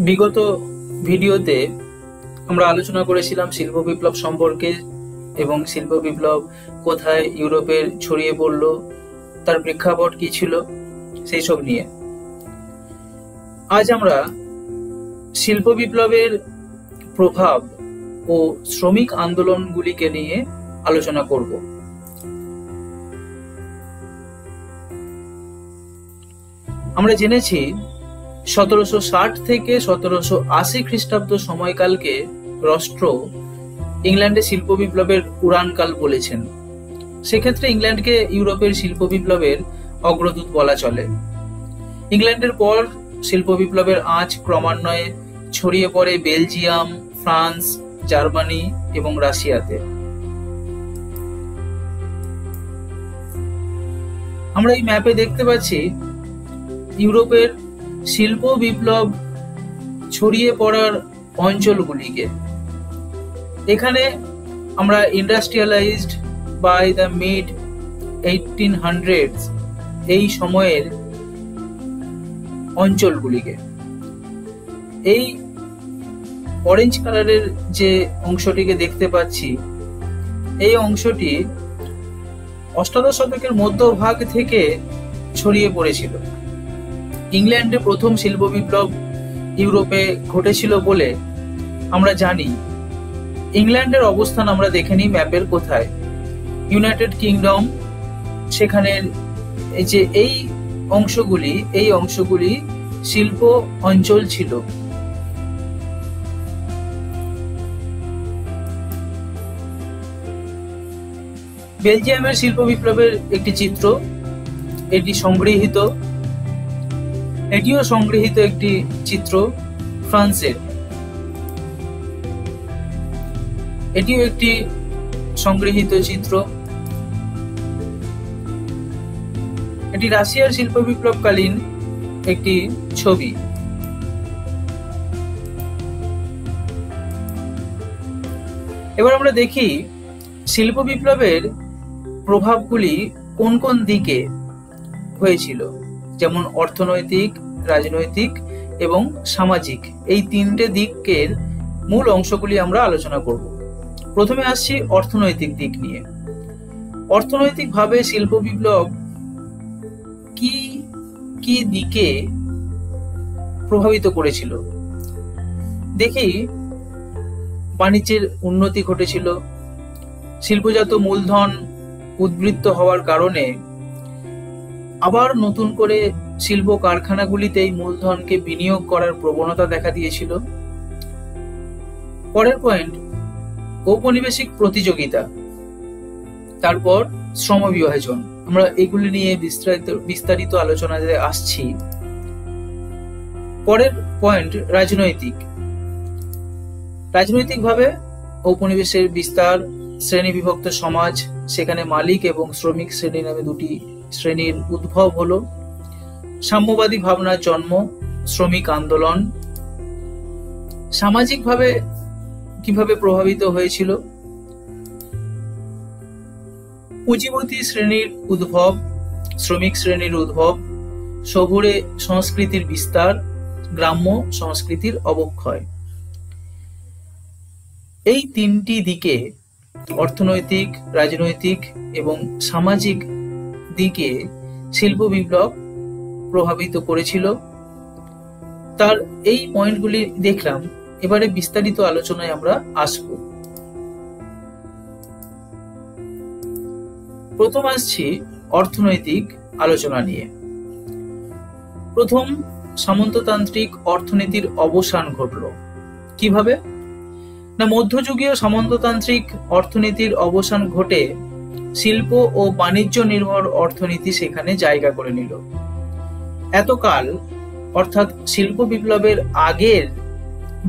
বিগত ভিডিওতে আমরা আলোচনা করেছিলাম শিল্প বিপ্লব সম্পর্কে এবং শিল্প বিপ্লব কোথায় ইউরোপের ছড়িয়ে পড়ল, তার প্রেক্ষাপট কি ছিল সেই সব নিয়ে। আজ আমরা শিল্প বিপ্লবের প্রভাব ও শ্রমিক আন্দোলনগুলিকে নিয়ে আলোচনা করব। আমরা জেনেছি 1760 থেকে 1780 খ্রিস্টাব্দ সময়কালকে রস্ট্র ইংল্যান্ডে শিল্প বিপ্লবের উড়ানকাল বলেছেন। সেক্ষেত্রে ইংল্যান্ডকে ইউরোপের শিল্প বিপ্লবের অগ্রদূত বলা চলে। ইংল্যান্ডের পর শিল্প বিপ্লবের আঁচ ক্রমান্বয়ে ছড়িয়ে পড়ে বেলজিয়াম, ফ্রান্স, জার্মানি এবং রাশিয়াতে। আমরা এই ম্যাপে দেখতে পাচ্ছি ইউরোপের শিল্প বিপ্লব ছড়িয়ে পড়ার অঞ্চলগুলিকে। এখানে আমরা industrialised by the mid 1800s এই সময়ের অঞ্চলগুলিকে, এই অরেঞ্জ কালারের যে অংশটিকে দেখতে পাচ্ছি, এই অংশটি অষ্টাদশ শতকের মধ্যভাগ থেকে ছড়িয়ে পড়েছিল। ইংল্যান্ডে প্রথম শিল্প বিপ্লব ইউরোপে ঘটেছিল বলে আমরা জানি। ইংল্যান্ডের অবস্থান আমরা দেখে নিই ম্যাপের কোথায়। ইউনাইটেড কিংডম, সেখানে এই অংশগুলি শিল্প অঞ্চল ছিল। বেলজিয়ামের শিল্প বিপ্লবের একটি চিত্র, এটিও সংগৃহীত একটি চিত্র। ফ্রান্সের এটিও একটি সংগৃহীত চিত্র। এটি রাশিয়ার শিল্প বিপ্লবকালীন একটি ছবি। এবার আমরা দেখি শিল্প বিপ্লবের প্রভাবগুলি কোন কোন দিকে হয়েছিল, যেমন অর্থনৈতিক, রাজনৈতিক এবং সামাজিক, এই তিনটে দিকের মূল অংশগুলি আমরা আলোচনা করব। প্রথমে আসছি অর্থনৈতিক দিক নিয়ে। অর্থনৈতিকভাবে শিল্প বিপ্লব কি কি দিকে প্রভাবিত করেছিল দেখি। বাণিজ্যের উন্নতি ঘটেছিল। শিল্পজাত মূলধন উদ্বৃত্ত হওয়ার কারণে আবার নতুন করে শিল্প কারখানাগুলিতে এই মূলধনকে বিনিয়োগ করার প্রবণতা দেখা দিয়েছিল। পরের পয়েন্ট, ঔপনিবেশিক প্রতিযোগিতা, তারপর শ্রম বিভাজন। আমরা এগুলি নিয়ে বিস্তারিত আলোচনাতে আসছি। পরের পয়েন্ট, রাজনৈতিকভাবে ঔপনিবেশের বিস্তার, শ্রেণী বিভক্ত সমাজ, সেখানে মালিক এবং শ্রমিক শ্রেণী নামে দুটি শ্রেণীর উদ্ভব হলো। সাম্যবাদী ভাবনার জন্ম, শ্রমিক আন্দোলন। সামাজিকভাবে কিভাবে প্রভাবিত হয়েছিল? পুঁজিপতি শ্রেণীর উদ্ভব, শ্রমিক শ্রেণীর উদ্ভব, শহুরে সংস্কৃতির বিস্তার, গ্রাম্য সংস্কৃতির অবক্ষয়। এই তিনটি দিকে, অর্থনৈতিক, রাজনৈতিক এবং সামাজিক দিকে শিল্প বিপ্লব প্রভাবিত করেছিল। তার এই পয়েন্টগুলি দেখলাম। এবারে বিস্তারিত আলোচনায় আমরা আসব। প্রথম আসছি অর্থনৈতিক আলোচনা নিয়ে। প্রথম, সামন্ততান্ত্রিক অর্থনীতির অবসান ঘটল। কিভাবে না, মধ্যযুগীয় সামন্ততান্ত্রিক অর্থনীতির অবসান ঘটে শিল্প ও বাণিজ্য নির্ভর অর্থনীতি সেখানে জায়গা করে নিল। এতকাল, অর্থাৎ শিল্প বিপ্লবের আগের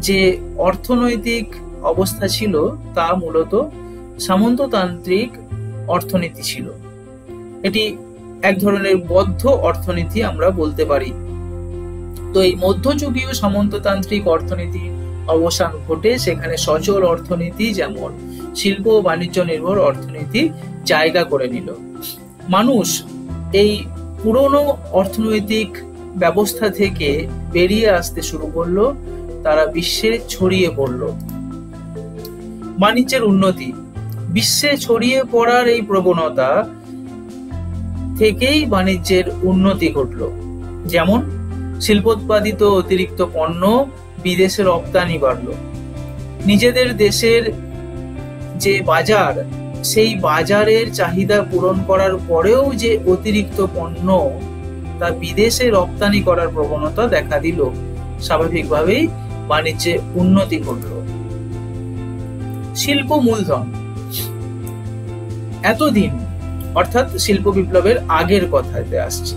যে অর্থনৈতিক অবস্থা ছিল তা মূলত সামন্ততান্ত্রিক অর্থনীতি ছিল। এটি এক ধরনের বদ্ধ অর্থনীতি আমরা বলতে পারি। তো এই মধ্যযুগীয় সামন্ততান্ত্রিক অর্থনীতি অবসান ঘটে সেখানে সচল অর্থনীতি, যেমন শিল্প ও বাণিজ্য নির্ভর অর্থনীতি জায়গা করে নিল। মানুষ এই পুরনো অর্থনৈতিক ব্যবস্থা থেকে বেরিয়ে আসতে শুরু করলো তারা বিশ্বে ছড়িয়ে পড়ল। বাণিজ্যের উন্নতি, বিশ্বে ছড়িয়ে পড়ার এই প্রবণতা থেকেই বাণিজ্যের উন্নতি ঘটল। যেমন শিল্পোৎপাদিত অতিরিক্ত পণ্য বিদেশে রপ্তানি বাড়ল। নিজেদের দেশের যে বাজার, সেই বাজারের চাহিদা পূরণ করার পরেও যে অতিরিক্ত পণ্য তা বিদেশে রপ্তানি করার প্রবণতা দেখা দিল। স্বাভাবিকভাবেই বাণিজ্যে উন্নতি ঘটল। শিল্প মূলধন, এতদিন অর্থাৎ শিল্প বিপ্লবের আগের কথাতে আসছে।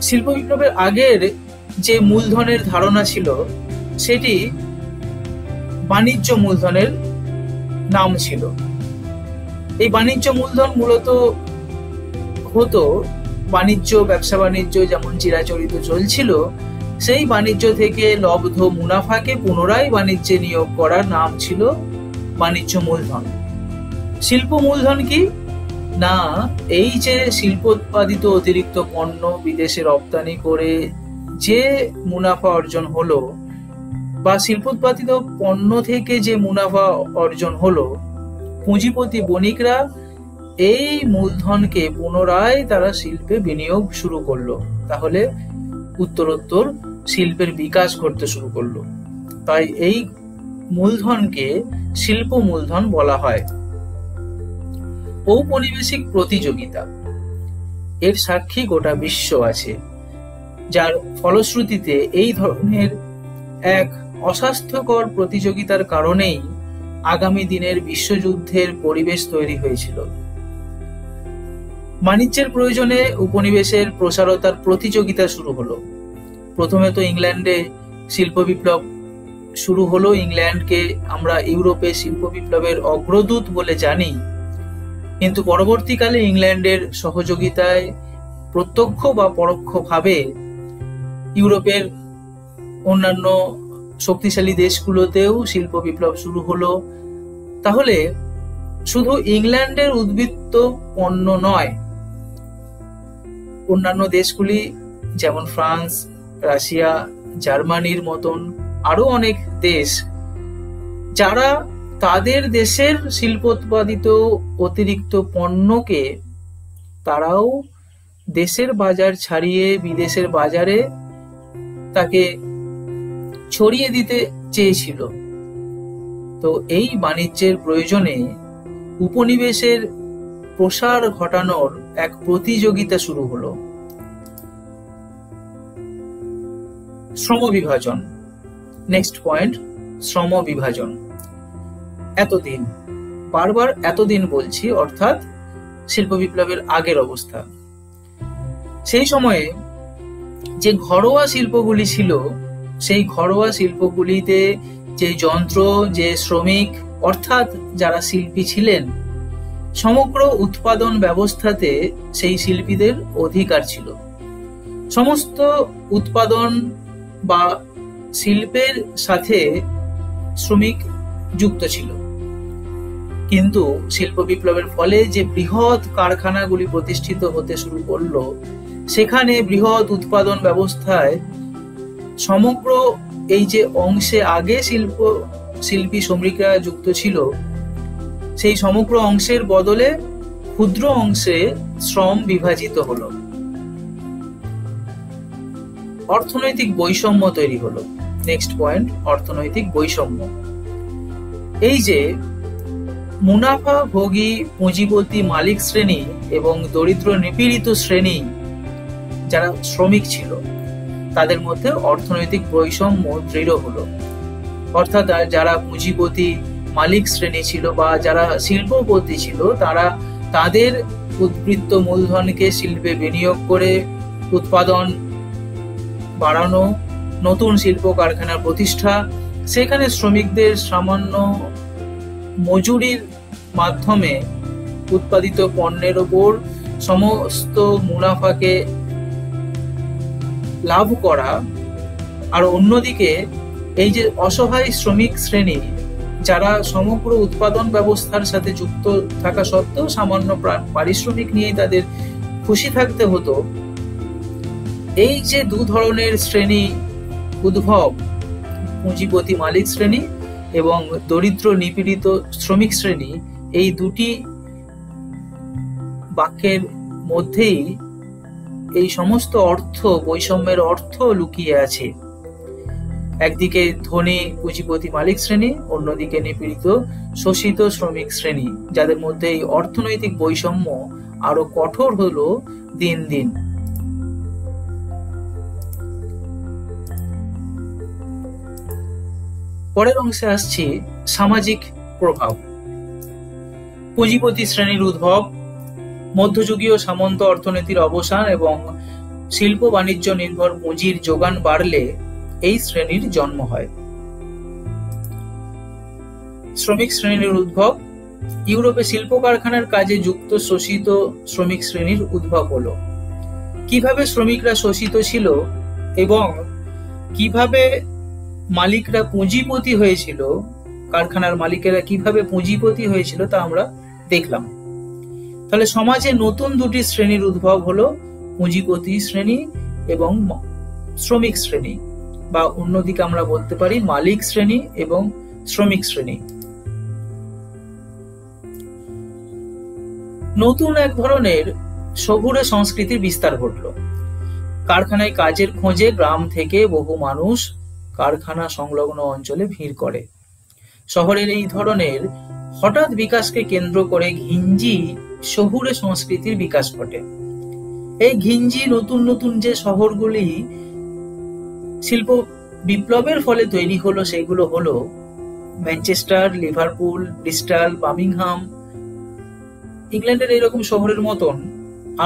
শিল্প বিপ্লবের আগের যে মূলধনের ধারণা ছিল সেটি বাণিজ্য মূলধনের নাম ছিল। এই বাণিজ্য মূলধন মূলত হতো বাণিজ্য, ব্যবসা বাণিজ্য যেমন চিরাচরিত চলছিল, সেই বাণিজ্য থেকে লব্ধ মুনাফাকে পুনরায় বাণিজ্যে নিয়োগ করার নাম ছিল বাণিজ্য মূলধন। শিল্প মূলধন কি না, এই যে শিল্পোৎপাদিত অতিরিক্ত পণ্য বিদেশে রপ্তানি করে যে মুনাফা অর্জন হলো, বা শিল্পোৎপাদিত পণ্য থেকে যে মুনাফা অর্জন হলো, পুঁজিপতি বণিকরা এই মূলধনকে পুনরায় তারা শিল্পে বিনিয়োগ শুরু করলো। তাহলে উত্তরোত্তর শিল্পের বিকাশ ঘটতে শুরু করলো। তাই এই মূলধনকে শিল্প মূলধন বলা হয়। ঔপনিবেশিক প্রতিযোগিতা, এর সাক্ষী গোটা বিশ্ব আছে, যার ফলশ্রুতিতে এই ধরনের এক অস্বাস্থ্যকর প্রতিযোগিতার কারণেই আগামী দিনের বিশ্বযুদ্ধের পরিবেশ তৈরি হয়েছিল। বাণিজ্যের প্রয়োজনে উপনিবেশের প্রসারতার প্রতিযোগিতা শুরু হলো। প্রথমে তো ইংল্যান্ডে শিল্প বিপ্লব শুরু হলো। ইংল্যান্ডকে আমরা ইউরোপে শিল্প বিপ্লবের অগ্রদূত বলে জানি, কিন্তু পরবর্তীকালে ইংল্যান্ডের সহযোগিতায় প্রত্যক্ষ বা পরোক্ষভাবে ইউরোপের অন্যান্য শক্তিশালী দেশগুলোতেও শিল্প বিপ্লব শুরু হলো। তাহলে শুধু ইংল্যান্ডের উদ্বৃত্ত পণ্য নয়, অন্যান্য দেশগুলি যেমন ফ্রান্স, রাশিয়া, জার্মানির মতন আরো অনেক দেশ, যারা তাদের দেশের শিল্পোৎপাদিত অতিরিক্ত পণ্যকে তারাও দেশের বাজার ছাড়িয়ে বিদেশের বাজারে তাকে ছড়িয়ে দিতে চেয়েছিল। তো এই বাণিজ্যের প্রয়োজনে উপনিবেশের প্রসার ঘটানোর এক প্রতিযোগিতা শুরু হলো। শ্রম বিভাজন, নেক্সট পয়েন্ট, শ্রম বিভাজন। এতদিন, বারবার এতদিন বলছি, অর্থাৎ শিল্প বিপ্লবের আগের অবস্থা। সেই সময়ে যে ঘরোয়া শিল্পগুলি ছিল, সেই ঘরোয়া শিল্পগুলিতে যে যন্ত্র, যে শ্রমিক অর্থাৎ যারা শিল্পী ছিলেন, সমগ্র উৎপাদন ব্যবস্থাতে সেই শিল্পীদের অধিকার ছিল। সমস্ত উৎপাদন বা শিল্পের সাথে শ্রমিক যুক্ত ছিল। কিন্তু শিল্প বিপ্লবের ফলে যে বৃহৎ কারখানাগুলি প্রতিষ্ঠিত হতে শুরু করলো, সেখানে বৃহৎ উৎপাদন ব্যবস্থায় সমগ্র এই যে অংশে আগে শিল্পী শ্রমিকরা যুক্ত ছিল, সেই সমগ্র অংশের বদলে ক্ষুদ্র অংশে শ্রম বিভাজিত হলো। অর্থনৈতিক বৈষম্য তৈরি হলো। নেক্সট পয়েন্ট, অর্থনৈতিক বৈষম্য। এই যে মুনাফাভোগী পুঁজিপতি মালিক শ্রেণী এবং দরিদ্র নিপীড়িত শ্রেণী যারা শ্রমিক ছিল, তাদের মধ্যে অর্থনৈতিক বৈষম্য দৃঢ় হলো। অর্থাৎ যারা পুঁজিপতি মালিক শ্রেণী ছিল বা যারা শিল্পপতি ছিল, তারা তাদের উদ্বৃত্ত মূলধনকে শিল্পে বিনিয়োগ করে উৎপাদন বাড়ানো, নতুন শিল্প কারখানা প্রতিষ্ঠা, সেখানে শ্রমিকদের সামান্য মজুরির মাধ্যমে উৎপাদিত পণ্যের ওপর সমস্ত মুনাফাকে লাভ করা। আর অন্যদিকে এই যে অসহায় শ্রমিক শ্রেণী, যারা সমগ্র উৎপাদন ব্যবস্থার সাথে যুক্ত থাকা সত্ত্বেও সামান্য পারিশ্রমিক নিয়ে তাদের খুশি থাকতে হতো, এই যে দু ধরনের শ্রেণী উদ্ভব, পুঁজিপতি মালিক শ্রেণী এবং দরিদ্র নিপীড়িত শ্রমিক শ্রেণী, এই দুটি বাক্যের মধ্যেই এই সমস্ত অর্থ, বৈষম্যের অর্থ লুকিয়ে আছে। একদিকে ধনী পুঁজিপতি মালিক শ্রেণী, অন্যদিকে নিপীড়িত শোষিত শ্রমিক শ্রেণী, যাদের মধ্যে এই অর্থনৈতিক বৈষম্য আরো কঠোর হলো দিন দিন। পরের অংশে আসছি সামাজিক প্রভাব। পুঁজিপতি শ্রেণীর উদ্ভব, মধ্যযুগীয় সামন্ত অর্থনীতির অবসান এবং শিল্প বাণিজ্য নির্ভর পুঁজির যোগান বাড়লে এই শ্রেণীর জন্ম হয়। শ্রমিক শ্রেণীর উদ্ভব, ইউরোপে শিল্প কারখানার কাজে যুক্ত শোষিত শ্রমিক শ্রেণীর উদ্ভব হলো। কিভাবে শ্রমিকরা শোষিত ছিল এবং কিভাবে মালিকরা পুঁজিপতি হয়েছিল, কারখানার মালিকেরা কিভাবে পুঁজিপতি হয়েছিল তা আমরা দেখলাম। তাহলে সমাজে নতুন দুটি শ্রেণীর উদ্ভব হলো পুঁজিপতি শ্রেণী এবং শ্রমিক শ্রেণী, বা অন্যদিকে আমরা বলতে পারি মালিক শ্রেণী এবং শ্রমিক শ্রেণী। নতুন এক ধরনের শহুরে সংস্কৃতির বিস্তার ঘটলো। কারখানায় কাজের খোঁজে গ্রাম থেকে বহু মানুষ কারখানা সংলগ্ন অঞ্চলে ভিড় করে। শহরের এই ধরনের হঠাৎ বিকাশকে কেন্দ্র করে ঘিঞ্জি শহুরে সংস্কৃতির বিকাশ ঘটে। এই ঘিঞ্জি নতুন নতুন যে শহরগুলি শিল্প বিপ্লবের ফলে তৈরি হলো, সেগুলো হলো ম্যানচেস্টার, লিভারপুল, ব্রিস্টল, বার্মিংহাম। ইংল্যান্ডের এইরকম শহরের মতন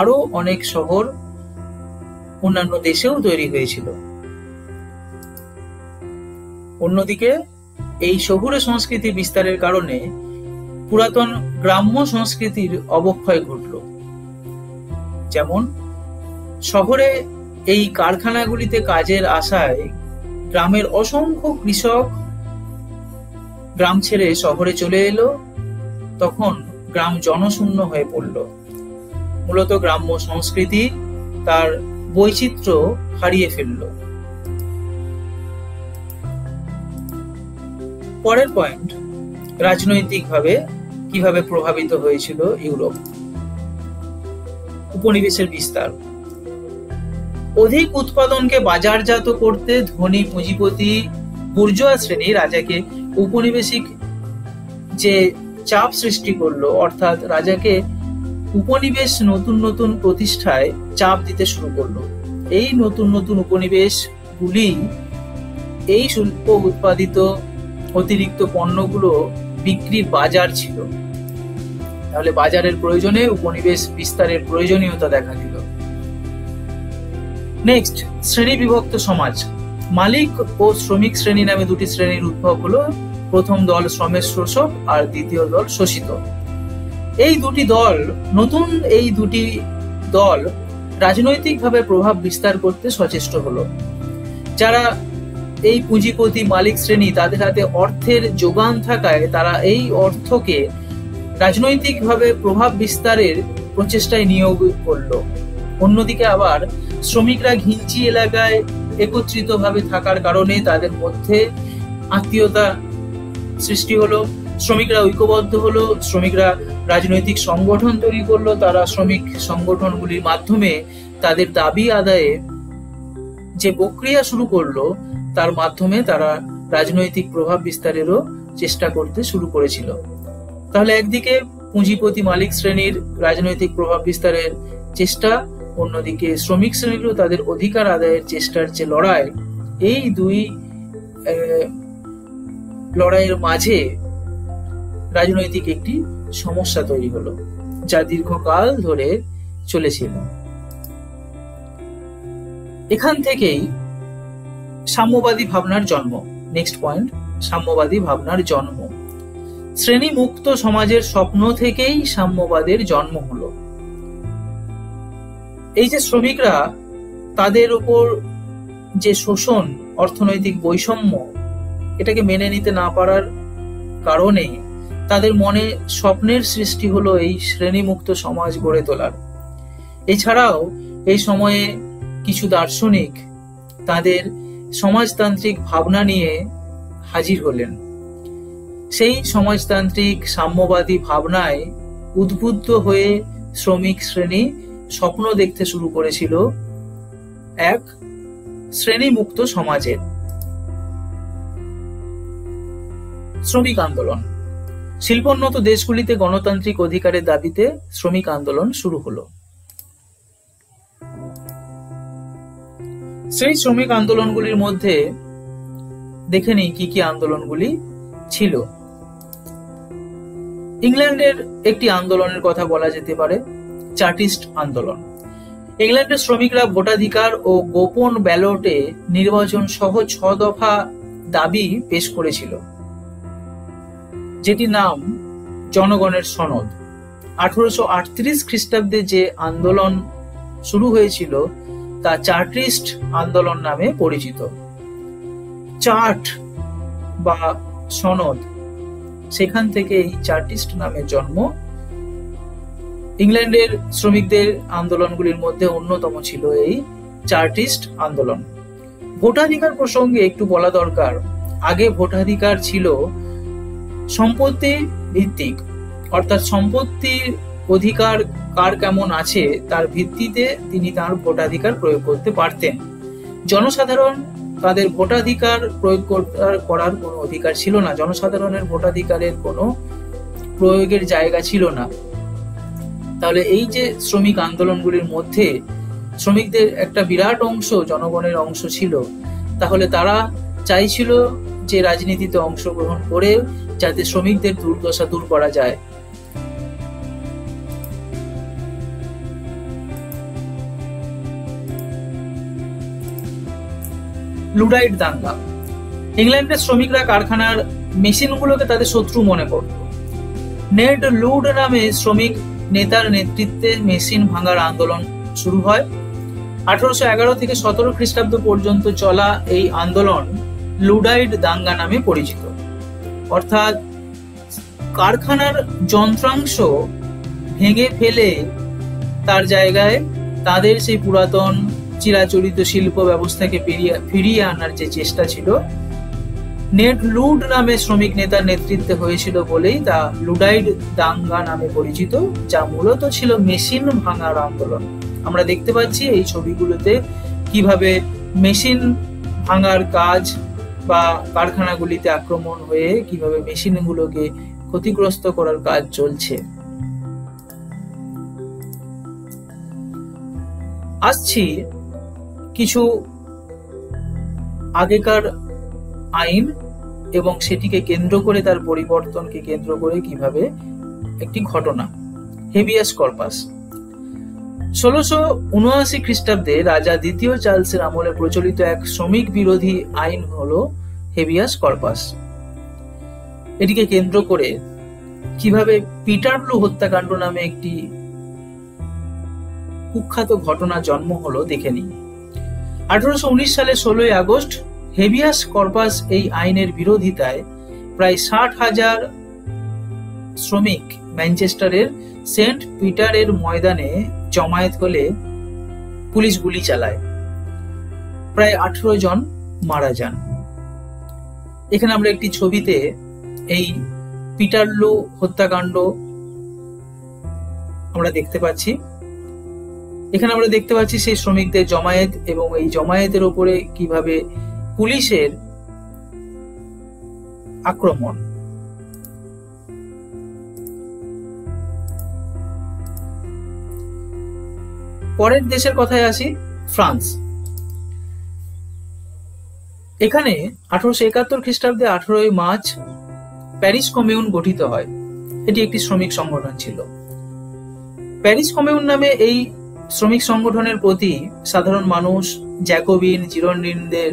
আরো অনেক শহর অন্যান্য দেশেও তৈরি হয়েছিল। অন্যদিকে এই শহুরে সংস্কৃতির বিস্তারের কারণে পুরাতন গ্রাম্য সংস্কৃতির অবক্ষয় ঘটল। যেমন শহরে এই কারখানাগুলিতে কাজের আশায় গ্রামের অসংখ্য কৃষক গ্রাম ছেড়ে শহরে চলে এলো। তখন গ্রাম জনশূন্য হয়ে পড়ল। মূলত গ্রাম্য সংস্কৃতি তার বৈচিত্র্য হারিয়ে ফেলল। পরের পয়েন্ট, রাজনৈতিকভাবে কিভাবে প্রভাবিত হয়েছিল ইউরোপ। উপনিবেশের বিস্তার। অধিক উৎপাদনকে বাজারজাত করতে ধনী পুঁজিপতি বুর্জোয়া শ্রেণী রাজাকে উপনিবেশিক যে চাপ সৃষ্টি করলো, অর্থাৎ রাজাকে উপনিবেশ নতুন নতুন প্রতিষ্ঠায় চাপ দিতে শুরু করলো। এই নতুন নতুন উপনিবেশগুলি এই শিল্প উৎপাদিত অতিরিক্ত পণ্যগুলো বিক্রির বাজার ছিল। তাহলে বাজারের প্রয়োজনে উপনিবেশ বিস্তারের প্রয়োজনীয়তা দেখা দিল। নেক্সট, শ্রেণী বিভক্ত সমাজ। মালিক ও শ্রমিক শ্রেণী নামে দুটি শ্রেণীর উদ্ভব হলো। প্রথম দল শ্রমের শোষক আর দ্বিতীয় দল শোষিত। এই দুটি দল রাজনৈতিকভাবে প্রভাব বিস্তার করতে সচেষ্ট হলো। যারা এই পুঁজিপতি মালিক শ্রেণী, তাদের হাতে অর্থের যোগান থাকায় তারা এই অর্থকে রাজনৈতিকভাবে প্রভাব বিস্তারের প্রচেষ্টায় নিয়োগ করলো। অন্যদিকে আবার শ্রমিকরা ঘিঞ্জি এলাকায় একত্রিতভাবে থাকার কারণে তাদের মধ্যে আত্মীয়তা সৃষ্টি হলো। শ্রমিকরা ঐক্যবদ্ধ হলো, শ্রমিকরা রাজনৈতিক সংগঠন তৈরি করলো। তারা শ্রমিক সংগঠনগুলির মাধ্যমে তাদের দাবি আদায়ে যে প্রক্রিয়া শুরু করলো, তার মাধ্যমে তারা রাজনৈতিক প্রভাব বিস্তারেরও চেষ্টা করতে শুরু করেছিল। তাহলে একদিকে পুঁজিপতি মালিক শ্রেণীর রাজনৈতিক প্রভাব বিস্তারের চেষ্টা, অন্যদিকে শ্রমিক শ্রেণীরও তাদের অধিকার আদায়ের চেষ্টার যে লড়াই, এই দুই লড়াইয়ের মাঝে রাজনৈতিক একটি সমস্যা তৈরি হলো, যা দীর্ঘকাল ধরে চলেছিল। এখান থেকেই সাম্যবাদী ভাবনার জন্ম। নেক্সট পয়েন্ট, সাম্যবাদী ভাবনার জন্ম। শ্রেণী মুক্ত সমাজের স্বপ্ন থেকেই সাম্যবাদের জন্ম হলো। এই যে শ্রমিকরা, তাদের উপর যে শোষণ, অর্থনৈতিক বৈষম্য, এটাকে মেনে নিতে না পারার কারণে তাদের মনে স্বপ্নের সৃষ্টি হলো এই শ্রেণীমুক্ত সমাজ গড়ে তোলার। এছাড়াও এই সময়ে কিছু দার্শনিক তাদের সমাজতান্ত্রিক ভাবনা নিয়ে হাজির হলেন। সেই সমাজতান্ত্রিক সাম্যবাদী ভাবনায় উদ্বুদ্ধ হয়ে শ্রমিক শ্রেণী স্বপ্ন দেখতে শুরু করেছিল এক শ্রেণীমুক্ত সমাজের। শ্রমিক আন্দোলন। শিল্পোন্নত দেশগুলিতে গণতান্ত্রিক অধিকারের দাবিতে শ্রমিক আন্দোলন শুরু হলো। সেই শ্রমিক আন্দোলনগুলির মধ্যে দেখে নিই কি কি আন্দোলনগুলি ছিল। ইংল্যান্ডের একটি আন্দোলনের কথা বলা যেতে পারে, চার্টিস্ট আন্দোলন। ইংল্যান্ডের শ্রমিকরা ভোটাধিকার ও গোপন ব্যালটে নির্বাচন সহ 6 দফা দাবি পেশ করেছিল, যেটি নাম জনগণের সনদ। 1838 খ্রিস্টাব্দে যে আন্দোলন শুরু হয়েছিল তা চার্টিস্ট আন্দোলন নামে পরিচিত। চার্ট বা সনদ, সেখান থেকে এই চার্টিস্ট নামের জন্ম। ইংল্যান্ডের শ্রমিকদের আন্দোলনগুলির মধ্যে অন্যতম ছিল এই চার্টিস্ট আন্দোলন। ভোটাধিকার প্রসঙ্গে একটু বলা দরকার, আগে ভোটাধিকার ছিল সম্পত্তি ভিত্তিক, অর্থাৎ সম্পত্তির অধিকার কার কেমন আছে তার ভিত্তিতে তিনি তার ভোটাধিকার প্রয়োগ করতে পারতেন। জনসাধারণ তাদের ভোটাধিকার প্রয়োগ করার কোনো অধিকার ছিল না, জনসাধারণের ভোটাধিকারের কোনো প্রয়োগের জায়গা ছিল না। তাহলে এই যে শ্রমিক আন্দোলনগুলির মধ্যে শ্রমিকদের একটা বিরাট অংশ জনগণের অংশ ছিল, তাহলে তারা চাইছিল যে রাজনীতিতে অংশগ্রহণ করে যাতে শ্রমিকদের দুর্দশা দূর করা যায়। লুডাইট দাঙ্গা। ইংল্যান্ডের শ্রমিকরা কারখানার মেশিনগুলোকে তাদের শত্রু মনে করত। নেড লুড নামে শ্রমিক নেতার নেতৃত্বে মেশিন ভাঙার আন্দোলন শুরু হয়। 1811 থেকে 17 খ্রিস্টাব্দ পর্যন্ত চলা এই আন্দোলন লুডাইট দাঙ্গা নামে পরিচিত। অর্থাৎ কারখানার যন্ত্রাংশ ভেঙে ফেলে তার জায়গায় তাদের সেই পুরাতন চিরাচরিত শিল্প ব্যবস্থাকে ফিরিয়ে আনার যে চেষ্টা ছিল, নেড লুড নামে শ্রমিক নেতার নেতৃত্বে হয়েছিল বলেই তা লুডাইট দাঙ্গা নামে পরিচিত, যা মূলত ছিল মেশিন ভাঙার আন্দোলন। আমরা দেখতে পাচ্ছি এই ছবিগুলোতে কিভাবে মেশিন ভাঙার কাজ বা কারখানাগুলিতে আক্রমণ হয়ে কিভাবে মেশিনগুলোকে ক্ষতিগ্রস্ত করার কাজ চলছে। আসছি কিছু আগেকার আইন এবং সেটিকে কেন্দ্র করে তার পরিবর্তনকে কেন্দ্র করে কিভাবে একটি ঘটনা, হেবিয়াস কর্পাস। 1679 খ্রিস্টাব্দে রাজা দ্বিতীয় চার্লসের আমলে প্রচলিত এক শ্রমিক বিরোধী আইন হলো হেবিয়াস কর্পাস। এটিকে কেন্দ্র করে কিভাবে পিটারলু হত্যাকাণ্ড নামে একটি কুখ্যাত ঘটনা জন্ম হলো দেখে নিই। 1819 সালের 16 আগস্ট হেবিয়াস কর্পাস এই আইনের বিরোধিতায় প্রায় 60,000 শ্রমিক ম্যানচেস্টারের সেন্ট পিটারের ময়দানে জমায়েত হলে পুলিশ গুলি চালায়, প্রায় 18 জন মারা যান। এখানে আমরা একটি ছবিতে এই পিটারলু হত্যাকাণ্ড আমরা দেখতে পাচ্ছি। এখানে আমরা দেখতে পাচ্ছি সেই শ্রমিকদের জমায়েত এবং এই জমায়েতের উপরে কিভাবে পুলিশের আক্রমণ। পরের দেশের কথায় আসি, ফ্রান্স। এখানে 1871 খ্রিস্টাব্দে 18 মার্চ প্যারিস কমিউন গঠিত হয়। এটি একটি শ্রমিক সংগঠন ছিল। প্যারিস কমিউন নামে এই শ্রমিক সংগঠনের প্রতি সাধারণ মানুষ, জ্যাকোবিন, জিরোন্ডিনদের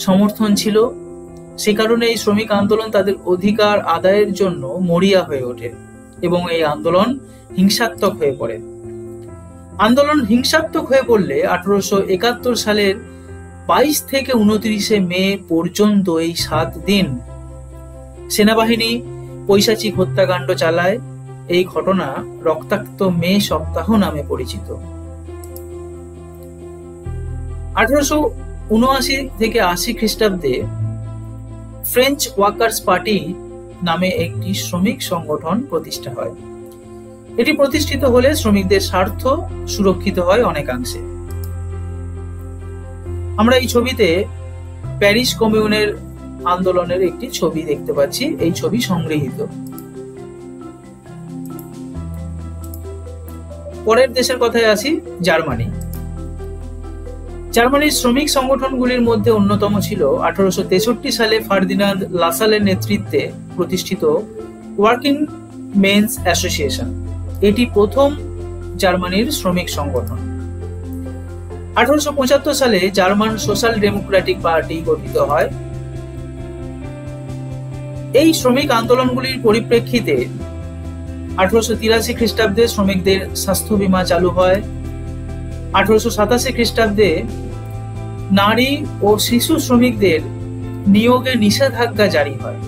সমর্থন ছিল। সে কারণে এই শ্রমিক আন্দোলন তাদের অধিকার আদায়ের জন্য মরিয়া হয়ে ওঠে এবং এই আন্দোলন হিংসাত্মক হয়ে পড়ে। আন্দোলন হিংসাত্মক হয়ে পড়লে 1871 সালের 22 থেকে 29 মে পর্যন্ত এই 7 দিন সেনাবাহিনী পৈশাচিক হত্যাকাণ্ড চালায়। এই ঘটনা রক্তাক্ত মে সপ্তাহ নামে পরিচিত। 1879 থেকে 80 খ্রিস্টাব্দে ফ্রেঞ্চ ওয়ার্কার্স পার্টি নামে একটি শ্রমিক সংগঠন প্রতিষ্ঠা হয়। এটি প্রতিষ্ঠিত হলে শ্রমিকদের স্বার্থ সুরক্ষিত হয় অনেকাংশে। আমরা এই ছবিতে প্যারিস কমিউনের আন্দোলনের একটি ছবি দেখতে পাচ্ছি, এই ছবি সংগৃহীত। পরের দেশের কথায় আসি, জার্মানি। জার্মানির শ্রমিক সংগঠনগুলির মধ্যে অন্যতম ছিল 1863 সালে ফার্দিনান্দ লাসালের নেতৃত্বে প্রতিষ্ঠিত ওয়ার্কিং মেন্স অ্যাসোসিয়েশন। এটি প্রথম জার্মানির শ্রমিক সংগঠন। 1875 সালে জার্মান সোশ্যাল ডেমোক্রেটিক পার্টি গঠিত হয়। এই শ্রমিক আন্দোলনগুলির পরিপ্রেক্ষিতে 1883 খ্রিস্টাব্দে শ্রমিকদের স্বাস্থ্য বীমা চালু হয়। 1887 খ্রিস্টাব্দে নারী ও শিশু শ্রমিকদের নিয়োগে নিষেধাজ্ঞা জারি হয়।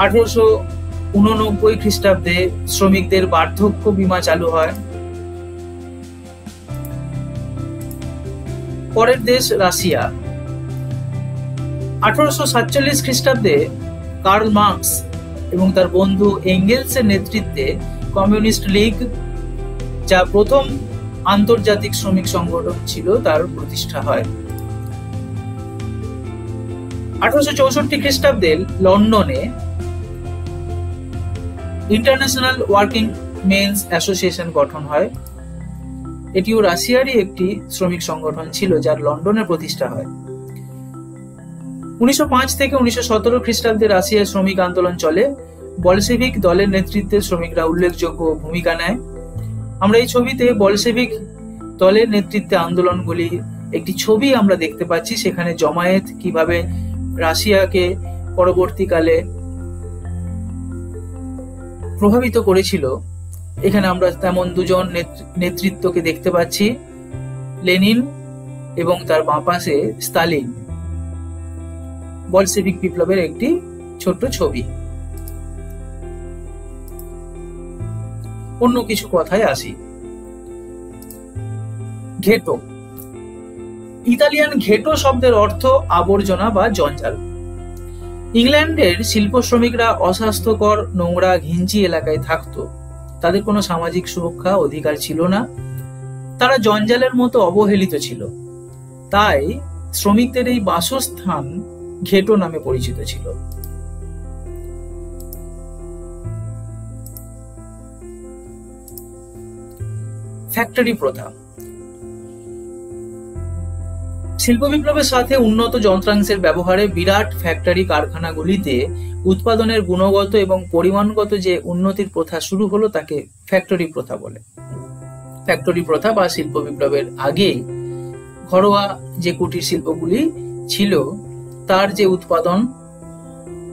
1889 খ্রিস্টাব্দে শ্রমিকদের বার্ধক্য বীমা চালু হয়। পরের দেশ রাশিয়া। 1847 খ্রিস্টাব্দে কার্ল মার্কস এবং তার বন্ধু এঙ্গেলসের নেতৃত্বে কমিউনিস্ট লীগ, যা প্রথম আন্তর্জাতিক শ্রমিক সংগঠন ছিল, তার প্রতিষ্ঠা হয়। 1864 খ্রিস্টাব্দে লন্ডনে ইন্টারন্যাশনাল ওয়ার্কিং মেন্স অ্যাসোসিয়েশন গঠন হয়। এটিও রাশিয়ারই একটি শ্রমিক সংগঠন ছিল, যার লন্ডনে প্রতিষ্ঠা হয়। 1905 থেকে 1917 খ্রিস্টাব্দে রাশিয়ায় শ্রমিক আন্দোলন চলে। বলশেভিক দলের নেতৃত্বে শ্রমিকরা উল্লেখযোগ্য ভূমিকা নেয়। আমরা এই ছবিতে বলশেভিক দলের নেতৃত্বে আন্দোলনগুলি একটি ছবি আমরা দেখতে পাচ্ছি, সেখানে জমায়েত কিভাবে রাশিয়াকে পরবর্তীকালে প্রভাবিত করেছিল। এখানে আমরা তেমন দুজন নেতৃত্বকে দেখতে পাচ্ছি, লেনিন এবং তার বাঁ পাশে স্তালিন। বলশেভিক বিপ্লবের একটি ছোট্ট ছবি। অন্য কিছু কথায় আসি। ঘেটো। ইতালিয়ান ঘেটো শব্দের অর্থ আবর্জনা বা জঞ্জাল। ইংল্যান্ডের শিল্প শ্রমিকরা অস্বাস্থ্যকর, নোংরা, ঘিঞ্জি এলাকায় থাকতো। তাদের কোনো সামাজিক সুরক্ষা অধিকার ছিল না। তারা জঞ্জালের মতো অবহেলিত ছিল। তাই শ্রমিকদের এই বাসস্থান ঘেটো নামে পরিচিত ছিল। ফ্যাক্টরি প্রথা। শিল্প বিপ্লবের সাথে উন্নত যন্ত্রাংশের ব্যবহারে বিরাট ফ্যাক্টরি কারখানাগুলিতে উৎপাদনের গুণগত এবং পরিমাণগত যে উন্নতির প্রথা শুরু হলো, তাকে ফ্যাক্টরি প্রথা বলে। ফ্যাক্টরি প্রথা বা শিল্প বিপ্লবের আগে ঘরোয়া যে কুটির শিল্পগুলি ছিল, তার যে উৎপাদন,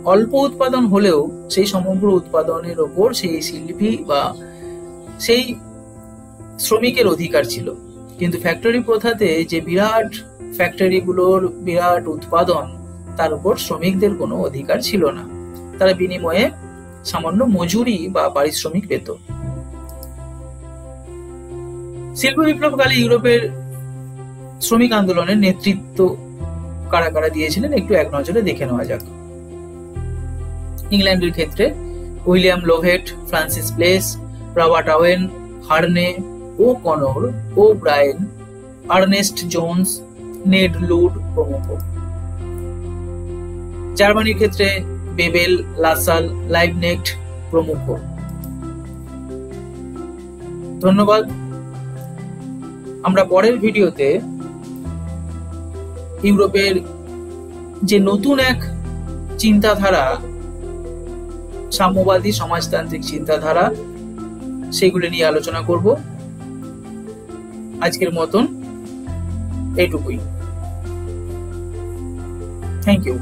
অল্প উৎপাদন হলেও সেই সমগ্র উৎপাদনের ওপর সেই শিল্পী বা সেই শ্রমিকের অধিকার ছিল। কিন্তু ফ্যাক্টরি প্রথাতে যে বিরাট ফ্যাক্টরিগুলোর বিরাট উৎপাদন, তার উপর শ্রমিকদের কোনো অধিকার ছিল না। তারা বিনিময়ে সামান্য মজুরি বা পারিশ্রমিক পেত। শিল্প বিপ্লবকালে ইউরোপের শ্রমিক আন্দোলনের নেতৃত্ব কারা কারা দিয়েছিলেন একটু এক নজরে দেখে নেওয়া যাক। ইংল্যান্ডের ক্ষেত্রে William Lovett, Francis Place, Robert Owen, Harney, O'Connor, O'Brien, Ernest Jones, Ned Ludd প্রমুখ। জার্মানির ক্ষেত্রে বেবেল, লাসাল, লাইবনেক্ট প্রমুখ। ধন্যবাদ। আমরা পরের ভিডিওতে ইউরোপের যে নতুন এক চিন্তাধারা, সাম্যবাদী সমাজতান্ত্রিক চিন্তাধারা, সেগুলো নিয়ে আলোচনা করব। আজকের মতন এইটুকুই। Thank you.